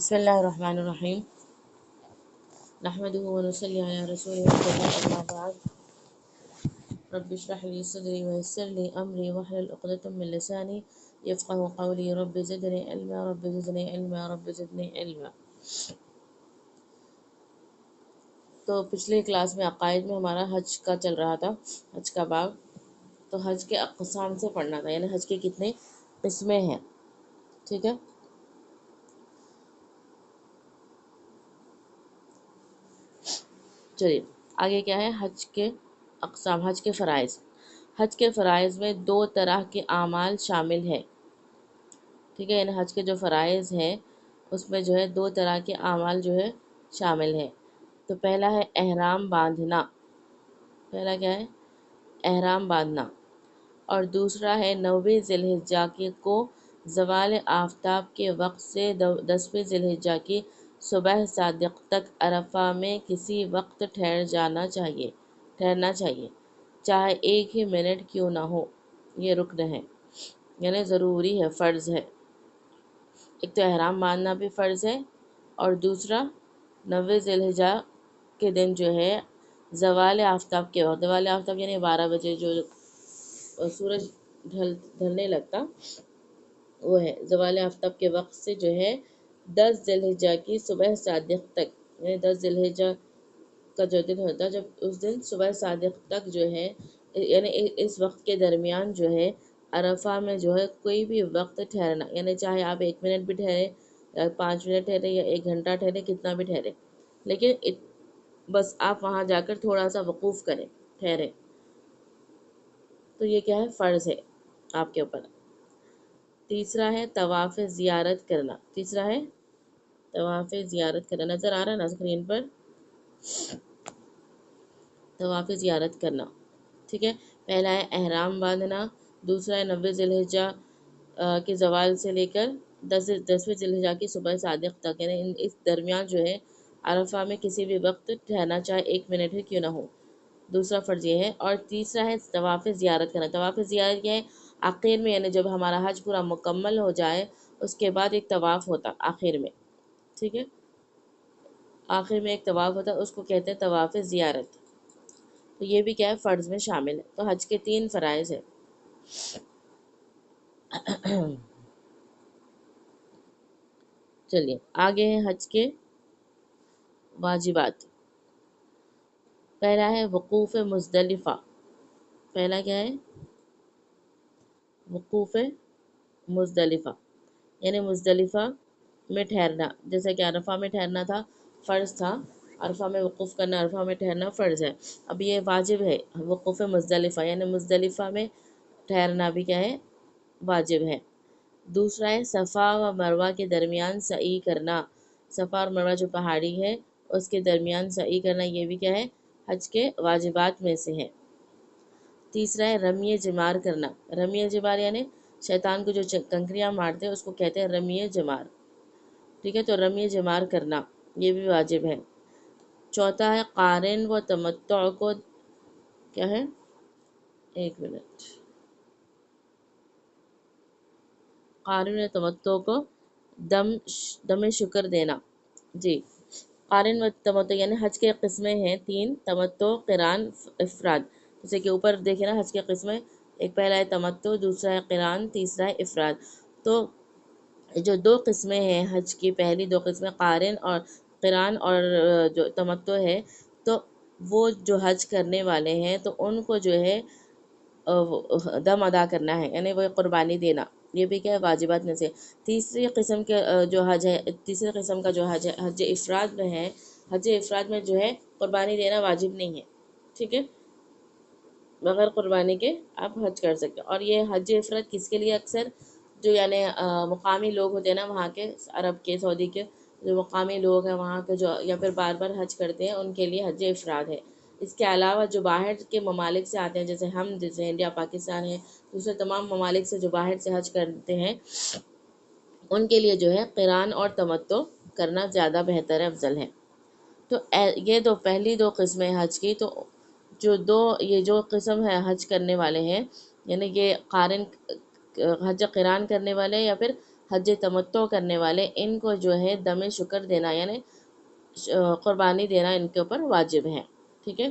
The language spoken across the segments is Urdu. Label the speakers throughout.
Speaker 1: بسم اللہ الرحمن الرحیم نحمده ونصلی علی رسوله الکریم اما بعد رب اشرح لي صدری ويسر لي امری واحلل عقدۃ من لسانی یفقهوا قولی رب زدنی علما رب زدنی علما رب زدنی علما۔ تو پچھلے کلاس میں عقائد میں ہمارا حج کا چل رہا تھا، حج کا باب۔ تو حج کے اقسام سے پڑھنا تھا، یعنی حج کے کتنے قسمیں ہیں، ٹھیک ہے۔ چلیے آگے کیا ہے، حج کے اقسام، حج کے فرائض۔ حج کے فرائض میں دو طرح کے اعمال شامل ہیں، ٹھیک ہے، یعنی حج کے جو فرائض ہیں اس میں جو ہے دو طرح کے اعمال جو ہے شامل ہیں۔ تو پہلا ہے احرام باندھنا، پہلا کیا ہے، احرام باندھنا، اور دوسرا ہے 9 ذی الحجہ کو زوال آفتاب کے وقت سے 10 ذی الحجہ کی صبح صادق تک عرفہ میں کسی وقت ٹھہرنا چاہیے، چاہے ایک ہی منٹ کیوں نہ ہو۔ یہ رکن ہے، یعنی ضروری ہے، فرض ہے۔ ایک تو احرام باندھنا بھی فرض ہے، اور دوسرا 9 ذی الحجہ کے دن جو ہے زوال آفتاب کے وقت، زوال آفتاب یعنی 12 بجے جو سورج ڈھلنے لگتا، وہ ہے زوال آفتاب کے وقت سے جو ہے 10 ذی الحجہ کی صبح صادق تک، یعنی 10 ذی الحجہ کا جو دن ہوتا ہے، جب اس دن صبح صادق تک جو ہے، یعنی اس وقت کے درمیان جو ہے عرفہ میں جو ہے کوئی بھی وقت ٹھہرنا، یعنی چاہے آپ 1 منٹ بھی ٹھہرے یا 5 منٹ ٹھہرے یا 1 گھنٹہ ٹھہرے، کتنا بھی ٹھہرے، لیکن بس آپ وہاں جا کر تھوڑا سا وقوف کریں، ٹھہرے، تو یہ کیا ہے، فرض ہے آپ کے اوپر۔ تیسرا ہے طواف زیارت کرنا، تیسرا ہے طواف زیارت کرنا، نظر آ رہا ہے نا اسکرین پر، طواف زیارت کرنا، ٹھیک ہے۔ پہلا ہے احرام باندھنا، دوسرا ہے 9 ذی الحجہ کے زوال سے لے کر 10ویں ذی الحجہ کی صبح صادق تک، یعنی اس درمیان جو ہے عرفہ میں کسی بھی وقت ٹھہرنا، چاہے 1 منٹ ہی کیوں نہ ہو، دوسرا فرض یہ ہے۔ اور تیسرا ہے طواف زیارت کرنا۔ طواف زیارت کیا ہے، آخر میں، یعنی جب ہمارا حج پورا مکمل ہو جائے اس کے بعد ایک طواف ہوتا آخر میں، ٹھیک ہے، آخر میں ایک طواف ہوتا، اس کو کہتے ہیں طواف زیارت۔ تو یہ بھی کیا ہے، فرض میں شامل ہے۔ تو حج کے 3 فرائض ہیں۔ چلیے آگے ہیں حج کے واجبات۔ پہلا ہے وقوف مزدلفہ، پہلا کیا ہے، وقوف مزدلفہ، یعنی مزدلفہ میں ٹھہرنا، جیسے کہ عرفہ میں ٹھہرنا تھا، فرض تھا، عرفہ میں وقوف کرنا، عرفہ میں ٹھہرنا فرض ہے، اب یہ واجب ہے وقوف مزدلفہ، یعنی مزدلفہ میں ٹھہرنا بھی کیا ہے، واجب ہے۔ دوسرا ہے صفا و مروہ کے درمیان سعی کرنا، صفا اور مروہ جو پہاڑی ہے اس کے درمیان سعی کرنا، یہ بھی کیا ہے، حج کے واجبات میں سے ہے۔ تیسرا ہے رمی جمار کرنا، رمی جمار یعنی شیطان کو جو کنکریاں مارتے ہیں اس کو کہتے ہیں رمی جمار، ٹھیک ہے، تو رمی جمار کرنا یہ بھی واجب ہے۔ چوتھا ہے قارن و تمتع کو، کیا ہے، 1 منٹ، قارن و تمتع کو دم شکر دینا، جی، قارن و تمتع یعنی حج کے قسمیں ہیں 3، تمتع، قران، افراد، جیسے کہ اوپر دیکھیں نا حج کے قسمیں، ایک پہلا ہے تمتع، دوسرا ہے قران، تیسرا ہے افراد۔ تو جو 2 قسمیں ہیں حج کی، پہلی 2 قسمیں قارن اور قران اور جو تمتع ہے، تو وہ جو حج کرنے والے ہیں تو ان کو جو ہے دم ادا کرنا ہے، یعنی وہ قربانی دینا، یہ بھی کیا ہے، واجبات میں سے۔ تیسری قسم کے جو حج ہے، تیسری قسم کا جو حج ہے، حج افراد میں ہے، حج افراد میں جو ہے قربانی دینا واجب نہیں ہے، ٹھیک ہے، بغیر قربانی کے آپ حج کر سکتے ہیں۔ اور یہ حج افراد کس کے لیے، اکثر جو یعنی مقامی لوگ ہوتے ہیں نا وہاں کے، عرب کے، سعودی کے جو مقامی لوگ ہیں وہاں کے، جو یا پھر بار بار حج کرتے ہیں، ان کے لیے حج افراد ہے۔ اس کے علاوہ جو باہر کے ممالک سے آتے ہیں، جیسے ہم، جیسے انڈیا، پاکستان ہے، دوسرے تمام ممالک سے جو باہر سے حج کرتے ہیں، ان کے لیے جو ہے قران اور تمتع کرنا زیادہ بہتر ہے، افضل ہے۔ تو یہ پہلی 2 قسمیں حج کی، تو یہ جو قسم ہے حج کرنے والے ہیں، یعنی کہ حج قران کرنے والے یا پھر حج تمتع کرنے والے، ان کو جو ہے دم شکر دینا یعنی قربانی دینا ان کے اوپر واجب ہے، ٹھیک ہے۔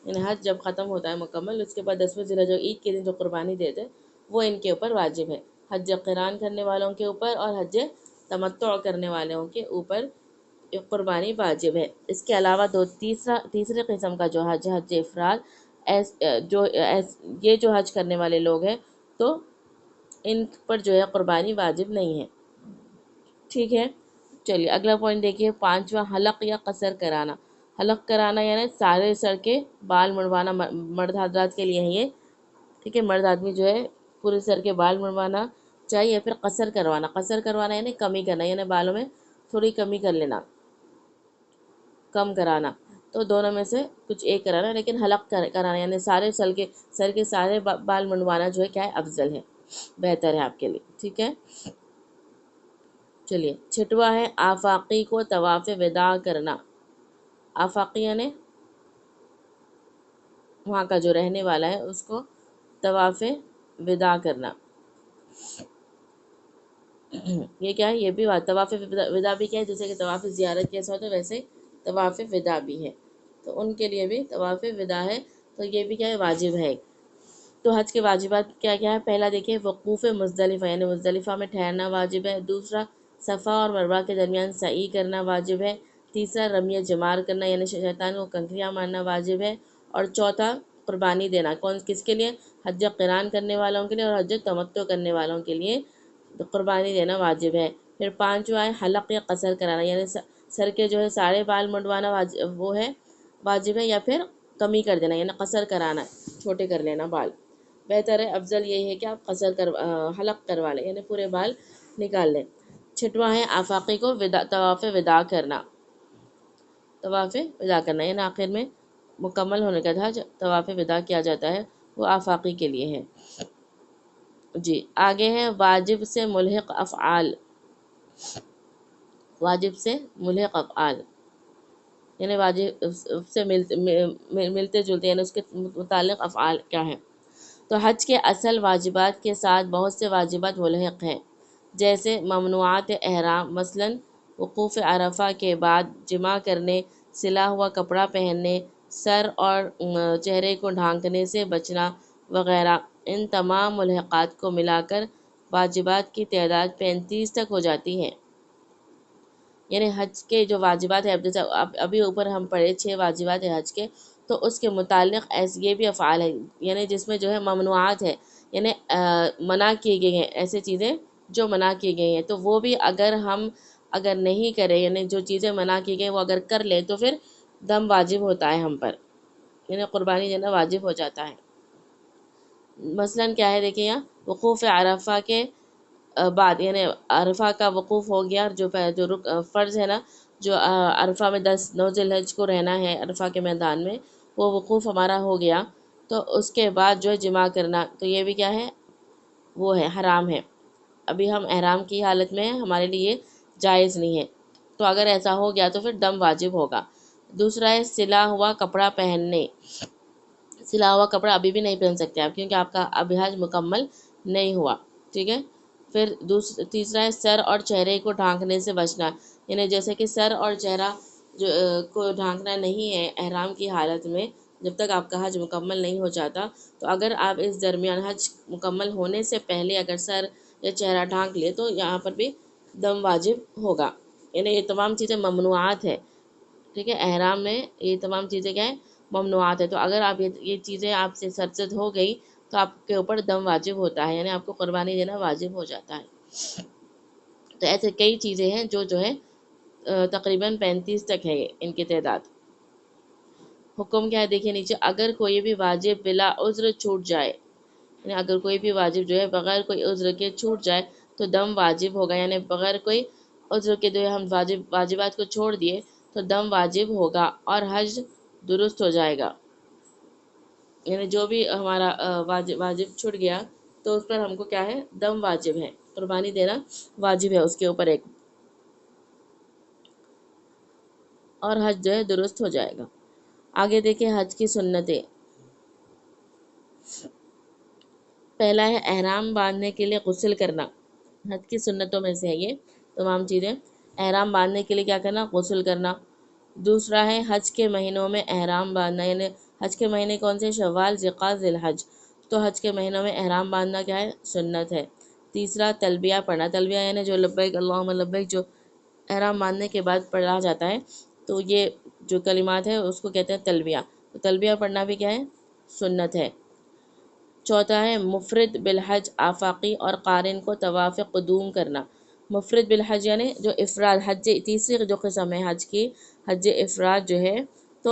Speaker 1: یعنی حج جب ختم ہوتا ہے مکمل، اس کے بعد 10ویں ذی الحجہ عید کے دن جو قربانی دیتے وہ ان کے اوپر واجب ہے، حج قران کرنے والوں کے اوپر اور حج تمتع کرنے والوں کے اوپر قربانی واجب ہے۔ اس کے علاوہ تیسرے قسم کا جو حج ہے، حج افراد، یہ جو حج کرنے والے لوگ ہیں تو ان پر جو ہے قربانی واجب نہیں ہے، ٹھیک ہے۔ چلیے اگلا پوائنٹ دیکھیے، پانچواں حلق یا قصر کرانا۔ حلق کرانا یعنی سارے سر کے بال منڈوانا، مرد حضرات کے لیے ہے یہ، ٹھیک ہے۔ مرد آدمی جو ہے پورے سر کے بال منڈوانا چاہیے، یا پھر قصر کروانا۔ قصر کروانا یعنی کمی کرنا، یعنی بالوں میں تھوڑی کمی کر لینا، کم کرانا، تو دونوں میں سے کچھ ایک کرانا، لیکن حلق کرانا یعنی سارے سر کے سارے بال منڈوانا جو ہے کیا ہے، افضل ہے، بہتر ہے آپ کے لیے، ٹھیک ہے۔ چلیے چھٹواں ہے آفاقی کو طواف وداع کرنا۔ آفاقی یعنی وہاں کا جو رہنے والا ہے اس کو طواف وداع کرنا، یہ کیا ہے، یہ بھی طواف وداع بھی کیا ہے، جیسے کہ طواف زیارت کیسا ہوتا ہے ویسے طواف وداع بھی ہے، تو ان کے لیے بھی طواف وداع ہے، تو یہ بھی کیا ہے، واجب ہے۔ تو حج کے واجبات کیا کیا ہے، پہلا دیکھیں وقوف مزدلفہ یعنی مزدلفہ میں ٹھہرنا واجب ہے، دوسرا صفا اور مروہ کے درمیان سعی کرنا واجب ہے، تیسرا رمی جمار کرنا یعنی شیطان کو کنکریاں مارنا واجب ہے، اور چوتھا قربانی دینا، کس کے لیے، حج قران کرنے والوں کے لیے اور حج تمتع کرنے والوں کے لیے قربانی دینا واجب ہے۔ پھر پانچواں ہے حلق یا قصر کرانا، یعنی سر کے جو ہے سارے بال منڈوانا وہ ہے واجب ہے، یا پھر کمی کر دینا یعنی قصر کرانا، چھوٹے کر لینا بال، بہتر ہے، افضل یہی ہے کہ آپ حلق کروا لیں یعنی پورے بال نکال لیں۔ چھٹواں ہے آفاقی کو طواف وداع کرنا، طواف وداع کرنا یعنی آخر میں مکمل ہونے کا تھا طواف وداع کیا جاتا ہے، وہ آفاقی کے لیے ہے۔ جی آگے ہے واجب سے ملحق افعال۔ واجب سے ملحق افعال یعنی واجب سے ملتے جلتے یعنی اس کے متعلق افعال کیا ہیں۔ تو حج کے اصل واجبات کے ساتھ بہت سے واجبات ملحق ہیں، جیسے ممنوعات احرام، مثلا وقوف عرفہ کے بعد جمع کرنے، سلا ہوا کپڑا پہننے، سر اور چہرے کو ڈھانکنے سے بچنا وغیرہ۔ ان تمام ملحقات کو ملا کر واجبات کی تعداد 35 تک ہو جاتی ہے۔ یعنی حج کے جو واجبات ہیں، جیسے ابھی اوپر ہم پڑھے 6 واجبات ہیں حج کے، تو اس کے متعلق یہ بھی افعال ہیں، یعنی جس میں جو ہے ممنوعات ہے یعنی منع کی گئی ہیں، ایسے چیزیں جو منع کی گئی ہیں، تو وہ بھی اگر نہیں کریں یعنی جو چیزیں منع کی گئی وہ اگر کر لیں تو پھر دم واجب ہوتا ہے ہم پر، یعنی قربانی دینا واجب ہو جاتا ہے۔ مثلا کیا ہے دیکھیں یہاں، وقوف عرفہ کے بعد یعنی عرفہ کا وقوف ہو گیا، جو فرض ہے نا، جو عرفہ میں 9 ذی الحجہ کو رہنا ہے عرفہ کے میدان میں، وہ وقوف ہمارا ہو گیا، تو اس کے بعد جو ہے جمع کرنا، تو یہ بھی کیا ہے، وہ ہے حرام ہے، ابھی ہم احرام کی حالت میں ہیں، ہمارے لیے جائز نہیں ہے، تو اگر ایسا ہو گیا تو پھر دم واجب ہوگا۔ دوسرا ہے سلا ہوا کپڑا پہننے۔ سلا ہوا کپڑا ابھی بھی نہیں پہن سکتے آپ، کیونکہ آپ کا ابھی حج مکمل نہیں ہوا، ٹھیک ہے۔ پھر تیسرا ہے سر اور چہرے کو ڈھانکنے سے بچنا، یعنی جیسے کہ سر اور چہرہ کو ڈھانکنا نہیں ہے احرام کی حالت میں، جب تک آپ کا حج مکمل نہیں ہو جاتا، تو اگر آپ اس درمیان حج مکمل ہونے سے پہلے اگر سر یا چہرہ ڈھانک لے تو یہاں پر بھی دم واجب ہوگا، یعنی یہ تمام چیزیں ممنوعات ہے، ٹھیک ہے، احرام میں یہ تمام چیزیں کیا ہیں، ممنوعات ہے، تو اگر آپ یہ چیزیں آپ سے سرزد ہو گئی تو آپ کے اوپر دم واجب ہوتا ہے، یعنی آپ کو قربانی دینا واجب ہو جاتا ہے۔ تو ایسے کئی چیزیں ہیں جو ہے تقریباً 35 تک ہے ان کی تعداد۔ حکم کیا ہے دیکھیے نیچے، اگر کوئی بھی واجب بلا عذر چھوٹ جائے، یعنی اگر کوئی بھی واجب جو ہے بغیر کوئی عذر کے چھوٹ جائے تو دم واجب ہوگا، یعنی بغیر کوئی عذر کے جو ہے ہم واجبات کو چھوڑ دیے تو دم واجب ہوگا اور حج درست ہو جائے گا، یعنی جو بھی ہمارا واجب چھوٹ گیا تو اس پر ہم کو کیا ہے، دم واجب ہے، قربانی دینا واجب ہے اس کے اوپر ایک، اور حج جو ہے درست ہو جائے گا۔ آگے دیکھیں حج کی سنتیں۔ پہلا ہے احرام باندھنے کے لیے غسل کرنا، حج کی سنتوں میں سے ہے یہ تمام چیزیں۔ احرام باندھنے کے لیے کیا کرنا؟ غسل کرنا۔ دوسرا ہے حج کے مہینوں میں احرام باندھنا، یعنی حج کے مہینے کون سے؟ شوال، ذوالقعدہ، ذی الحج۔ تو حج کے مہینوں میں احرام باندھنا کیا ہے؟ سنت ہے۔ تیسرا تلبیہ پڑھنا، تلبیہ یعنی جو لبیک اللہم لبیک جو احرام باندھنے کے بعد پڑھا جاتا ہے، تو یہ جو کلمات ہے اس کو کہتے ہیں تلبیہ۔ تو تلبیہ پڑھنا بھی کیا ہے؟ سنت ہے۔ چوتھا ہے مفرد بالحج، آفاقی اور قارن کو طواف قدوم کرنا۔ مفرد بالحج یعنی جو افراد، حج تیسری جو قسم ہے حج کی، حج افراد جو ہے، تو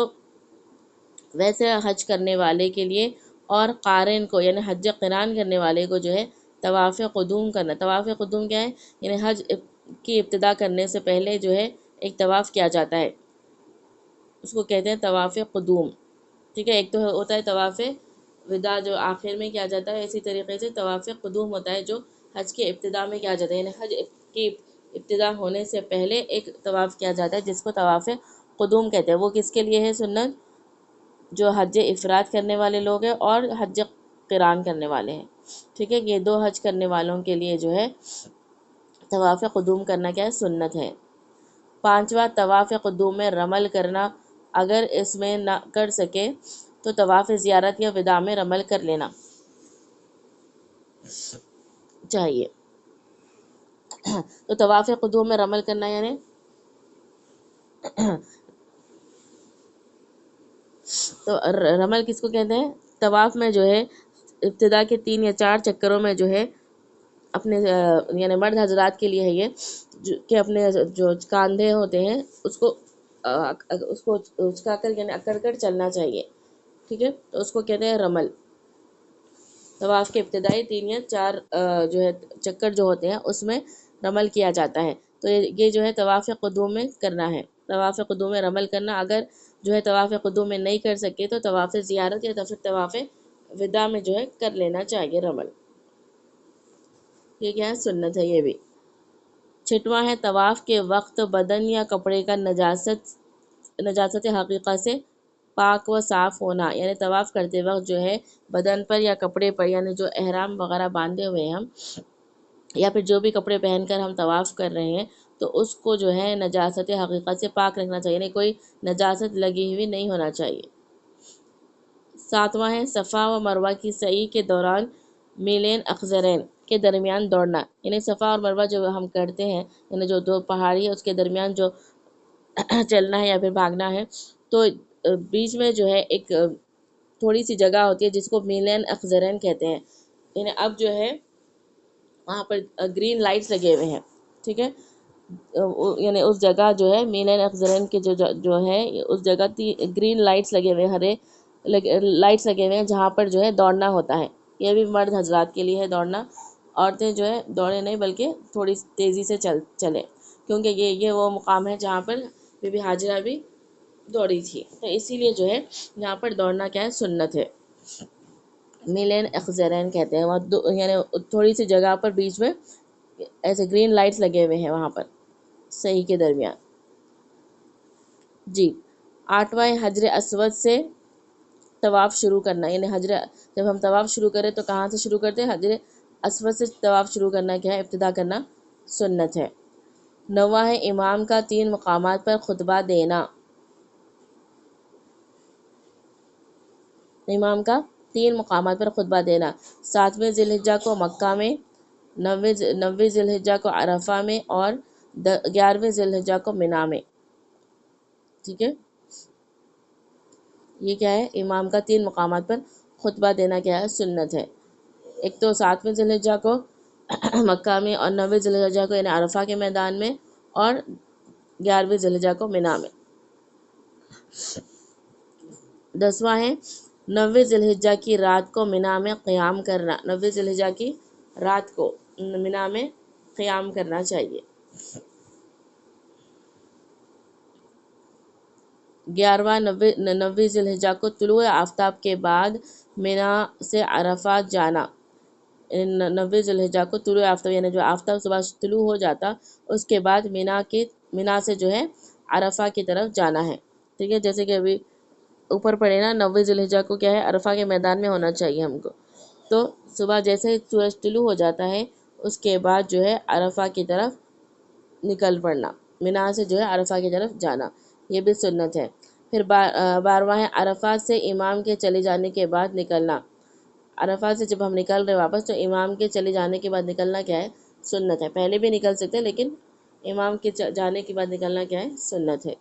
Speaker 1: ویسے حج کرنے والے کے لیے اور قارن کو یعنی حج قران کرنے والے کو جو ہے طواف قدوم کرنا۔ طواف قدوم کیا ہے؟ یعنی حج کی ابتدا کرنے سے پہلے جو ہے ایک طواف کیا جاتا ہے، اس کو کہتے ہیں طواف قدوم، ٹھیک ہے۔ ایک تو ہوتا ہے طواف وداع جو آخر میں کیا جاتا ہے، اسی طریقے سے طواف قدوم ہوتا ہے جو حج کے ابتدا میں کیا جاتا ہے، یعنی حج کی ابتدا ہونے سے پہلے ایک طواف کیا جاتا ہے جس کو طواف قدوم کہتے ہیں۔ وہ کس کے لیے ہے سنت؟ جو حج افراد کرنے والے لوگ ہیں اور حج قران کرنے والے ہیں، ٹھیک ہے۔ یہ دو حج کرنے والوں کے لیے جو ہے طواف قدوم کرنا کیا ہے؟ سنت ہے۔ پانچواں طواف قدوم میں رمل کرنا، اگر اس میں نہ کر سکے تو طواف زیارت یا وداع میں رمل کر لینا چاہیے۔ تو طواف قدوم میں رمل کرنا یعنی تو رمل کس کو کہتے ہیں؟ طواف میں جو ہے ابتدا کے 3 یا 4 چکروں میں جو ہے اپنے یعنی مرد حضرات کے لیے ہے یہ کہ اپنے جو کاندھے ہوتے ہیں اس کو اچکا کر یعنی اکڑ کر چلنا چاہیے، ٹھیک ہے۔ تو اس کو کہتے ہیں رمل۔ طواف کے ابتدائی 3 یا 4 جو ہے چکر جو ہوتے ہیں اس میں رمل کیا جاتا ہے۔ تو یہ جو ہے طواف قدوم میں کرنا ہے، طواف قدوم میں رمل کرنا۔ اگر جو ہے طواف قدوم میں نہیں کر سکے تو طواف زیارت یا پھر طواف وداع میں جو ہے کر لینا چاہیے رمل۔ یہ کیا ہے؟ سنت ہے یہ بھی۔ چھٹواں ہے طواف کے وقت بدن یا کپڑے کا نجاست حقیقہ سے پاک و صاف ہونا، یعنی طواف کرتے وقت جو ہے بدن پر یا کپڑے پر، یعنی جو احرام وغیرہ باندھے ہوئے ہیں ہم یا پھر جو بھی کپڑے پہن کر ہم طواف کر رہے ہیں، تو اس کو جو ہے نجاست حقیقہ سے پاک رکھنا چاہیے، یعنی کوئی نجاست لگی ہوئی نہیں ہونا چاہیے۔ ساتواں ہے صفا و مروہ کی سعی کے دوران میلین اخضرین کے درمیان دوڑنا، یعنی صفا اور مروہ جو ہم کرتے ہیں، یعنی جو دو پہاڑی ہے اس کے درمیان جو چلنا ہے یا پھر بھاگنا ہے، تو بیچ میں جو ہے ایک تھوڑی سی جگہ ہوتی ہے جس کو میلین اخضرین کہتے ہیں، یعنی اب جو ہے وہاں پر گرین لائٹس لگے ہوئے ہیں، ٹھیک ہے۔ یعنی اس جگہ جو ہے میلین اخضرین کے جو ہے اس جگہ گرین لائٹس لگے ہوئے ہیں، ہرے لائٹس لگے ہوئے ہیں جہاں پر جو ہے دوڑنا ہوتا ہے۔ یہ بھی مرد حضرات کے لیے ہے دوڑنا، عورتیں جو ہے دوڑے نہیں بلکہ تھوڑی تیزی سے چلیں، کیونکہ یہ وہ مقام ہے جہاں پر بی بی ہاجرہ بھی دوڑی تھی، تو اسی لیے جو ہے یہاں پر دوڑنا کیا ہے؟ سنت ہے۔ میلین اخضرین کہتے ہیں، وہاں یعنی تھوڑی سی جگہ پر بیچ میں ایسے گرین لائٹس لگے ہوئے ہیں وہاں پر صحیح کے درمیان۔ جی، آٹھواں حجر اسود سے طواف شروع کرنا، یعنی جب ہم طواف شروع کریں تو کہاں سے شروع کرتے ہیں؟ حجر اسود سے طواف شروع کرنا کیا ہے؟ ابتدا کرنا سنت ہے۔ نواں ہے امام کا 3 مقامات پر خطبہ دینا، امام کا 3 مقامات پر خطبہ دینا، 7ویں ذی الحجہ کو مکہ میں، 9ویں ذی الحجہ کو عرفہ میں اور 11ویں ذی الحجہ کو منی میں، ٹھیک ہے۔ یہ کیا ہے؟ امام کا 3 مقامات پر خطبہ دینا کیا ہے؟ سنت ہے۔ ایک تو 7ویں ذی الحجہ کو مکہ میں اور 9ویں ذی الحجہ کو یعنی عرفہ کے میدان میں اور 11ویں ذی الحجہ کو منی میں۔ 10واں ہے 9ویں ذی الحجہ کی رات کو منی میں قیام کرنا، 9ویں ذی الحجہ کی رات کو منی میں قیام کرنا چاہیے۔ 11واں 9ویں ذی الحجہ کو طلوع آفتاب کے بعد منی سے عرفات جانا، 9ویں ذی الحجہ کو طلوع آفتاب یعنی جو آفتاب صبح طلوع ہو جاتا اس کے بعد منی سے جو ہے عرفہ کی طرف جانا ہے، ٹھیک ہے۔ جیسے کہ ابھی اوپر پڑھے نا 9ویں ذی الحجہ کو کیا ہے؟ عرفہ کے میدان میں ہونا چاہیے ہم کو، تو صبح جیسے ہی سورج طلوع ہو جاتا ہے اس کے بعد جو ہے عرفہ کی طرف نکل پڑنا، منا سے جو ہے عرفہ کی طرف جانا، یہ بھی سنت ہے۔ پھر 12واں ہے عرفات سے امام کے چلے جانے کے بعد نکلنا۔ عرفات سے جب ہم نکل رہے واپس تو امام کے چلے جانے کے بعد نکلنا کیا ہے؟ سنت ہے۔ پہلے بھی نکل سکتے ہیں لیکن امام کے جانے کے بعد نکلنا کیا ہے؟ سنت ہے۔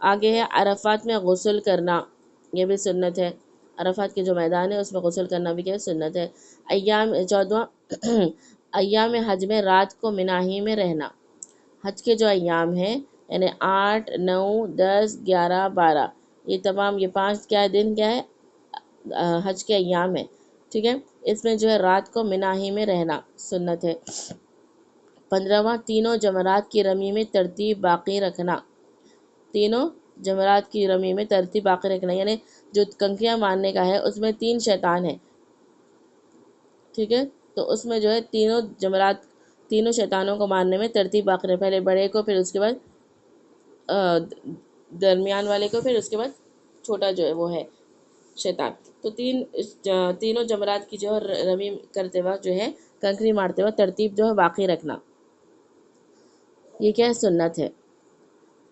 Speaker 1: آگے ہے عرفات میں غسل کرنا، یہ بھی سنت ہے۔ عرفات کے جو میدان ہے اس میں غسل کرنا بھی کیا ہے؟ سنت ہے۔ 14واں ایام حج میں رات کو منا ہی میں رہنا۔ حج کے جو ایام ہیں یعنی 8، 9، 10، 11، 12، یہ تمام یہ 5 کیا دن کیا ہے؟ حج کے ایام ہے، ٹھیک ہے۔ اس میں جو ہے رات کو منا ہی میں رہنا سنت ہے۔ 15واں تینوں جمرات کی رمی میں ترتیب باقی رکھنا۔ تینوں جمرات کی رمی میں ترتیب باقی رکھنا یعنی جو کنکریاں مارنے کا ہے اس میں 3 شیطان ہیں، ٹھیک ہے، تو اس میں جو ہے تینوں شیطانوں کو مارنے میں ترتیب باقی رکھنا، پہلے بڑے کو، پھر اس کے بعد درمیان والے کو، پھر اس کے بعد چھوٹا جو ہے وہ ہے شیطان۔ تو تینوں جمرات کی جو ہے رمی کرتے وقت جو ہے کنکری مارتے وقت ترتیب جو ہے باقی رکھنا، یہ کیا ہے؟ سنت ہے۔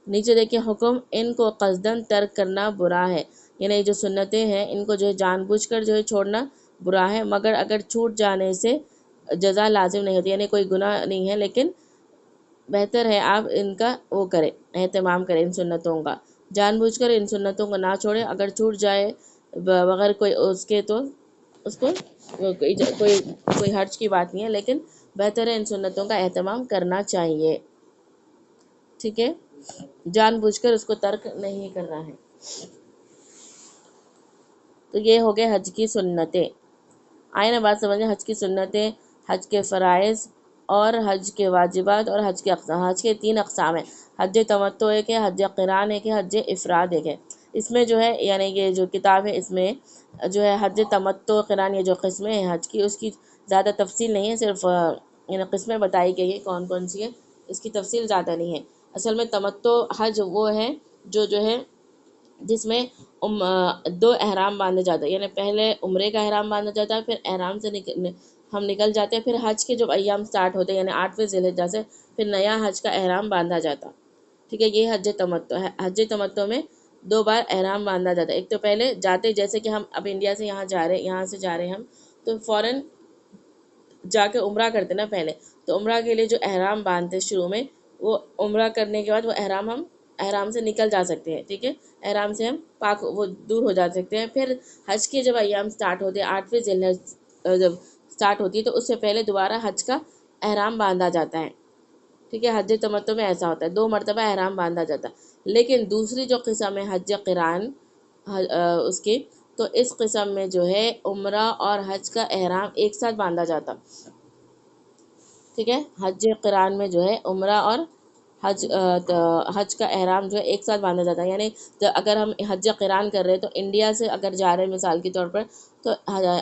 Speaker 1: نیچے دیکھیں حکم ان کو قصدن ترک کرنا برا ہے، یعنی جو سنتیں ہیں ان کو جو ہے جان بوجھ کر جو ہے چھوڑنا برا ہے، مگر اگر چھوٹ جانے سے جزا لازم نہیں ہوتی، یعنی کوئی گناہ نہیں ہے لیکن بہتر ہے آپ ان کا وہ کریں، اہتمام کریں ان سنتوں کا، جان بوجھ کر ان سنتوں کو نہ چھوڑیں، اگر چھوٹ جائے بغیر کوئی اس کے تو اس کو کوئی حرج کی بات نہیں ہے، لیکن بہتر ہے ان سنتوں کا اہتمام کرنا چاہیے، ٹھیک ہے، جان بوجھ کر اس کو ترک نہیں کرنا ہے۔ تو یہ ہو گئے حج کی سنتیں۔ آئیں نا بات سمجھیں، حج کی سنتیں، حج کے فرائض اور حج کے واجبات اور حج کے اقسام۔ حج کے 3 اقسام ہیں، حج تمتع ایک ہے، حج قران ایک ہے، حج افراد ایک ہے۔ اس میں جو ہے یعنی یہ جو کتاب ہے اس میں جو ہے حج تمتع قران یہ جو قسمیں ہیں حج کی، اس کی زیادہ تفصیل نہیں ہے، صرف یعنی قسمیں بتائی گئی ہیں کون کون سی ہے، اس کی تفصیل زیادہ نہیں ہے۔ اصل میں تمتع حج وہ ہے جو ہے جس میں 2 احرام باندھے جاتے ہیں، یعنی پہلے عمرے کا احرام باندھا جاتا ہے، پھر احرام سے ہم نکل جاتے ہیں، پھر حج کے جب ایام سٹارٹ ہوتے ہیں یعنی 8ویں ذی الحجہ سے پھر نیا حج کا احرام باندھا جاتا، ٹھیک ہے، یہ حج تمتع ہے۔ حج تمتع میں 2 بار احرام باندھا جاتا ہے، ایک تو پہلے جاتے جیسے کہ ہم اب انڈیا سے یہاں سے جا رہے ہیں ہم تو فوراً جا کے عمرہ کرتے نا پہلے، تو عمرہ کے لیے جو احرام باندھتے شروع میں، وہ عمرہ کرنے کے بعد وہ ہم احرام سے نکل جا سکتے ہیں، ٹھیک ہے، احرام سے ہم پاک وہ دور ہو جا سکتے ہیں۔ پھر حج کے جب ایام سٹارٹ ہوتے ہیں 8ویں ذی الحجہ جب سٹارٹ ہوتی ہے تو اس سے پہلے دوبارہ حج کا احرام باندھا جاتا ہے، ٹھیک ہے، حج تمتع میں ایسا ہوتا ہے 2 مرتبہ احرام باندھا جاتا ہے۔ لیکن دوسری جو قسم ہے حج قران اس کی، تو اس قسم میں جو ہے عمرہ اور حج کا احرام ایک ساتھ باندھا جاتا، ٹھیک ہے، حج قران میں جو ہے عمرہ اور حج کا احرام جو ہے ایک ساتھ باندھا جاتا ہے، یعنی اگر ہم حج قران کر رہے ہیں تو انڈیا سے اگر جا رہے ہیں مثال کے طور پر تو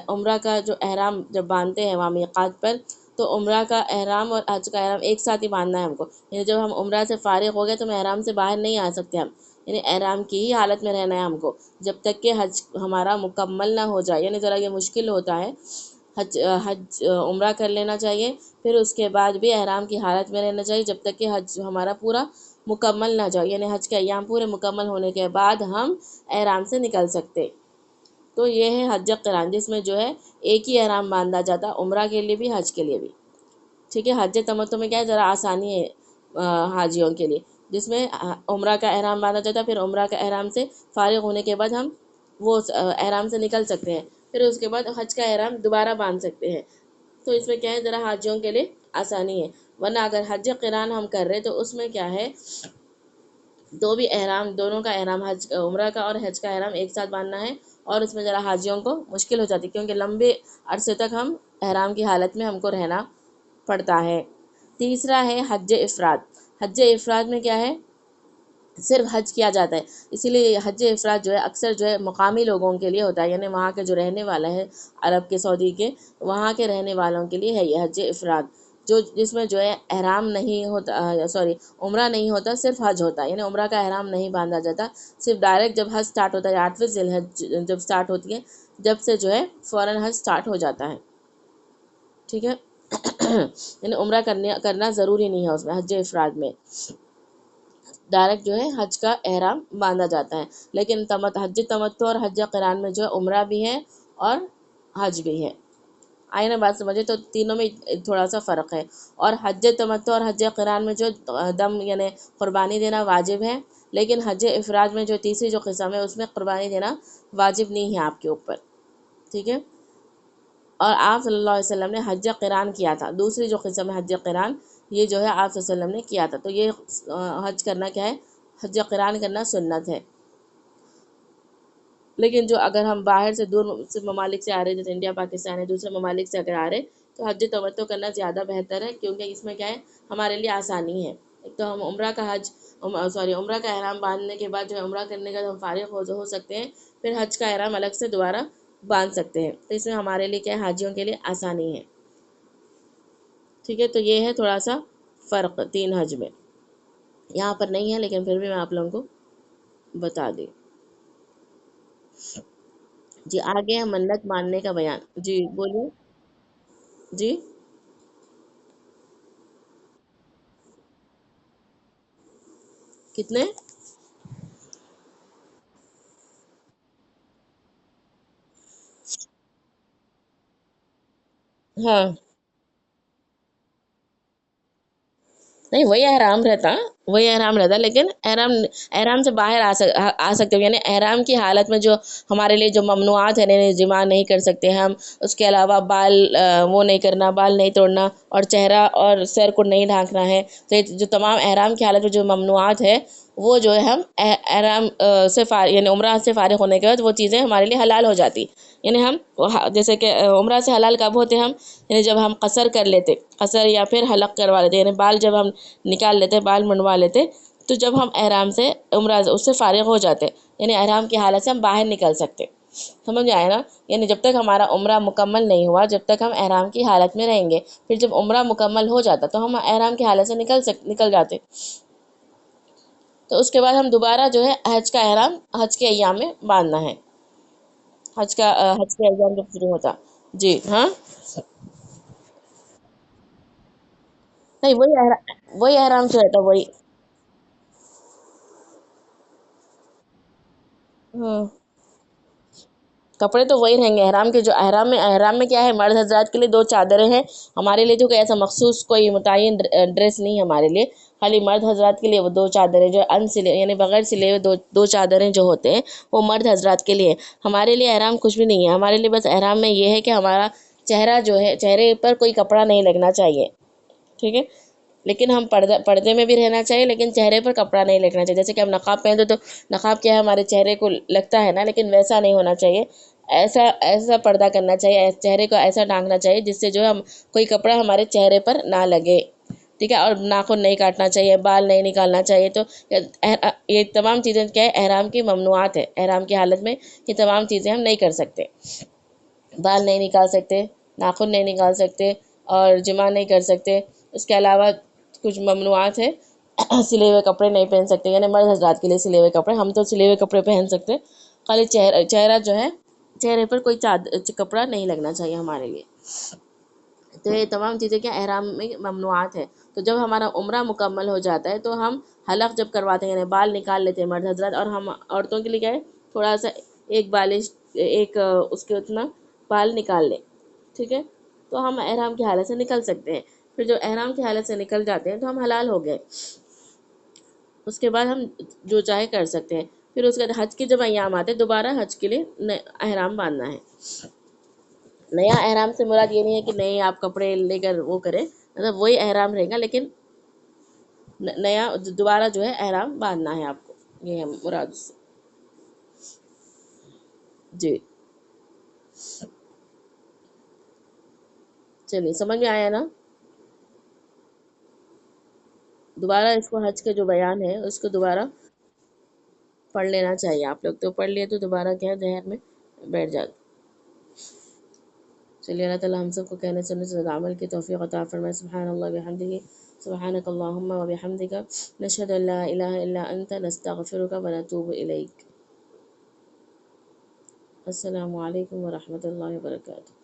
Speaker 1: عمرہ کا جو احرام جب باندھتے ہیں وہاں میقات پر، تو عمرہ کا احرام اور حج کا احرام ایک ساتھ ہی باندھنا ہے ہم کو، یعنی جب ہم عمرہ سے فارغ ہو گئے تو احرام سے باہر نہیں آ سکتے ہم، یعنی احرام کی ہی حالت میں رہنا ہے ہم کو جب تک کہ حج ہمارا مکمل نہ ہو جائے، یعنی ذرا یہ مشکل ہوتا ہے، عمرہ کر لینا چاہیے، پھر اس کے بعد بھی احرام کی حالت میں رہنا چاہیے جب تک کہ حج ہمارا پورا مکمل نہ جائے، یعنی حج کے ایام پورے مکمل ہونے کے بعد ہم احرام سے نکل سکتے۔ تو یہ ہے حج قران جس میں جو ہے ایک ہی احرام باندھا جاتا عمرہ کے لیے بھی حج کے لیے بھی، ٹھیک ہے۔ حج تمتع میں کیا ہے ذرا آسانی ہے حاجیوں کے لیے، جس میں عمرہ کا احرام باندھا جاتا ہے، پھر عمرہ کا احرام سے فارغ ہونے کے بعد ہم وہ احرام سے نکل سکتے ہیں، پھر اس کے بعد حج کا احرام دوبارہ باندھ سکتے ہیں، تو اس میں کیا ہے ذرا حاجیوں کے لیے آسانی ہے۔ ورنہ اگر حج قران ہم کر رہے تو اس میں کیا ہے دونوں کا احرام عمرہ کا اور حج کا احرام ایک ساتھ باندھنا ہے، اور اس میں ذرا حاجیوں کو مشکل ہو جاتی ہے کیونکہ لمبے عرصے تک ہم احرام کی حالت میں ہم کو رہنا پڑتا ہے۔ تیسرا ہے حج افراد۔ حج افراد میں کیا ہے صرف حج کیا جاتا ہے، اسی لیے حج افراد جو ہے اکثر جو ہے مقامی لوگوں کے لیے ہوتا ہے، یعنی وہاں کے جو رہنے والا ہے عرب کے سعودی کے وہاں کے رہنے والوں کے لیے ہے یہ حج افراد، جس میں جو ہے احرام نہیں ہوتا، عمرہ نہیں ہوتا، صرف حج ہوتا ہے، یعنی عمرہ کا احرام نہیں باندھا جاتا، صرف ڈائریکٹ جب حج سٹارٹ ہوتا ہے 8ویں ذی الحجہ جب سٹارٹ ہوتی ہے جب سے جو ہے فوراً حج سٹارٹ ہو جاتا ہے، ٹھیک ہے۔ یعنی عمرہ کرنا ضروری نہیں ہے اس میں، حج افراد میں ڈائریکٹ جو ہے حج کا احرام باندھا جاتا ہے، لیکن حج تمتع اور حج قران میں جو ہے عمرہ بھی ہے اور حج بھی ہے۔ آئے نا بات سمجھے؟ تو تینوں میں تھوڑا سا فرق ہے، اور حج تمتع اور حج قران میں جو دم یعنی قربانی دینا واجب ہے، لیکن حج افراد میں جو تیسری جو قسم ہے اس میں قربانی دینا واجب نہیں ہے آپ کے اوپر، ٹھیک ہے؟ اور آپ صلی اللہ علیہ وسلم نے حج قران کیا تھا، دوسری جو قسم ہے حج قران، یہ جو ہے آپ صلی اللہ علیہ وسلم نے کیا تھا، تو یہ حج کرنا کیا ہے؟ حج قران کرنا سنت ہے۔ لیکن جو اگر ہم باہر سے دور سے ممالک سے آ رہے، جیسے انڈیا پاکستان ہے، دوسرے ممالک سے اگر آ رہے تو حج تمتع کرنا زیادہ بہتر ہے، کیونکہ اس میں کیا ہے ہمارے لیے آسانی ہے۔ ایک تو ہم عمرہ کا احرام باندھنے کے بعد جو ہے عمرہ کرنے کا ہم فارغ ہو سکتے ہیں، پھر حج کا احرام الگ سے دوبارہ باندھ سکتے ہیں، تو اس میں ہمارے لیے کیا ہے حاجیوں کے لیے آسانی ہے، ٹھیک ہے؟ تو یہ ہے تھوڑا سا فرق تین حج میں، یہاں پر نہیں ہے لیکن پھر بھی میں آپ لوگوں کو بتا دیں۔ جی آگے ہے منت ماننے کا بیان، جی بولیے۔ جی کتنے؟ ہاں نہیں وہی احرام رہتا، وہی احرام رہتا، لیکن احرام سے باہر آ سکتے ہو، یعنی احرام کی حالت میں جو ہمارے لیے جو ممنوعات ہیں، یعنی جماع نہیں کر سکتے ہم، اس کے علاوہ بال وہ نہیں کرنا، بال نہیں توڑنا، اور چہرہ اور سر کو نہیں ڈھانکنا ہے، تو یہ جو تمام احرام کی حالت میں جو ممنوعات ہے وہ جو ہے ہم احرام سے یعنی عمرہ سے فارغ ہونے کے بعد وہ چیزیں ہمارے لیے حلال ہو جاتی، یعنی ہم جیسے کہ عمرہ سے حلال کب ہوتے ہم؟ یعنی جب ہم قصر کر لیتے، قصر یا پھر حلق کروا لیتے، یعنی بال جب ہم نکال لیتے، بال منڈوا لیتے، تو جب ہم احرام سے عمرہ اس سے فارغ ہو جاتے، یعنی احرام کی حالت سے ہم باہر نکل سکتے، سمجھ میں آئے نا؟ یعنی جب تک ہمارا عمرہ مکمل نہیں ہوا، جب تک ہم احرام کی حالت میں رہیں گے، پھر جب عمرہ مکمل ہو جاتا تو ہم احرام کی حالت سے نکل جاتے، تو اس کے بعد ہم دوبارہ جو ہے حج کا احرام حج کے ایام میں باندھنا ہے، حج کے ایام جب شروع ہوتا۔ جی ہاں، نہیں وہی احرام سے رہتا وہی۔ ہاں کپڑے تو وہی رہیں گے، احرام میں کیا ہے، مرد حضرات کے لیے دو چادریں ہیں، ہمارے لیے جو کہ ایسا مخصوص کوئی متعین ڈریس نہیں ہے ہمارے لیے، خالی مرد حضرات کے لیے وہ دو چادریں جو ان سلے یعنی بغیر سلے ہوئے دو چادریں جو ہوتے ہیں وہ مرد حضرات کے لیے، ہمارے لیے احرام کچھ بھی نہیں ہے، ہمارے لیے بس احرام میں یہ ہے کہ ہمارا چہرہ جو ہے، چہرے پر کوئی کپڑا نہیں لگنا چاہیے، ٹھیک ہے؟ لیکن ہم پردے میں بھی رہنا چاہیے، لیکن چہرے پر کپڑا نہیں لگنا چاہیے، جیسے کہ ہم نقاب پہنتے تو نقاب کیا ہے ہمارے چہرے کو لگتا ہے نا، لیکن ویسا نہیں ہونا چاہیے، ایسا پردہ کرنا چاہیے، چہرے کو ایسا ڈھانکنا چاہیے جس سے جو ہم کوئی کپڑا ہمارے چہرے پر نہ لگے، ٹھیک ہے؟ اور ناخن نہیں کاٹنا چاہیے، بال نہیں نکالنا چاہیے، تو یہ تمام چیزیں کیا ہے احرام کی ممنوعات ہے، احرام کی حالت میں یہ تمام چیزیں ہم نہیں کر سکتے، بال نہیں نکال سکتے، ناخن نہیں نکال سکتے، اور جمع نہیں کر سکتے، اس کے علاوہ کچھ ممنوعات ہے، سلے ہوئے کپڑے نہیں پہن سکتے، یعنی مرد حضرات کے لیے سلے ہوئے کپڑے، ہم تو سلے ہوئے کپڑے پہن سکتے، خالی چہرہ جو ہے چہرے پر کوئی کپڑا نہیں لگنا چاہیے ہمارے لیے، تو یہ تمام چیزیں کیا احرام میں ممنوعات ہے۔ تو جب ہمارا عمرہ مکمل ہو جاتا ہے تو ہم حلق جب کرواتے ہیں، یعنی بال نکال لیتے ہیں مرد حضرات، اور ہم عورتوں کے لیے کیا ہے تھوڑا سا ایک بالش ایک اس کے اتنا بال نکال لیں، ٹھیک ہے؟ تو ہم احرام کی حالت سے نکل سکتے ہیں، پھر جب احرام کی حالت سے نکل جاتے ہیں تو ہم حلال ہو گئے، اس کے بعد ہم جو چاہے کر سکتے ہیں، پھر اس کے بعد حج کے جب ایام آتے ہیں دوبارہ حج کے لیے احرام باندھنا ہے۔ نیا احرام سے مراد یہ نہیں ہے کہ نئے آپ کپڑے لے کر وہ کریں، مطلب وہی احرام رہے گا، لیکن نیا دوبارہ جو ہے احرام باندھنا ہے آپ کو، یہ ہے مراد اس سے۔ جی چلیے سمجھ میں آیا نا؟ دوبارہ اس کو حج کے جو بیان ہے اس کو دوبارہ پڑھ لینا چاہیے، آپ لوگ تو پڑھ لیے تو دوبارہ کیا ذہن میں بیٹھ جاتا۔ چلیے اللہ تعالیٰ ہم سب کو کہنے سننے سے زیادہ عمل کی توفیق عطا فرمائے۔ سبحان اللہ بحمدہ، سبحانک اللہم و بحمدک، نشہد ان لا الہ الا انت، نستغفرک و نتوب الیک۔ السلام علیکم ورحمۃ اللہ وبرکاتہ۔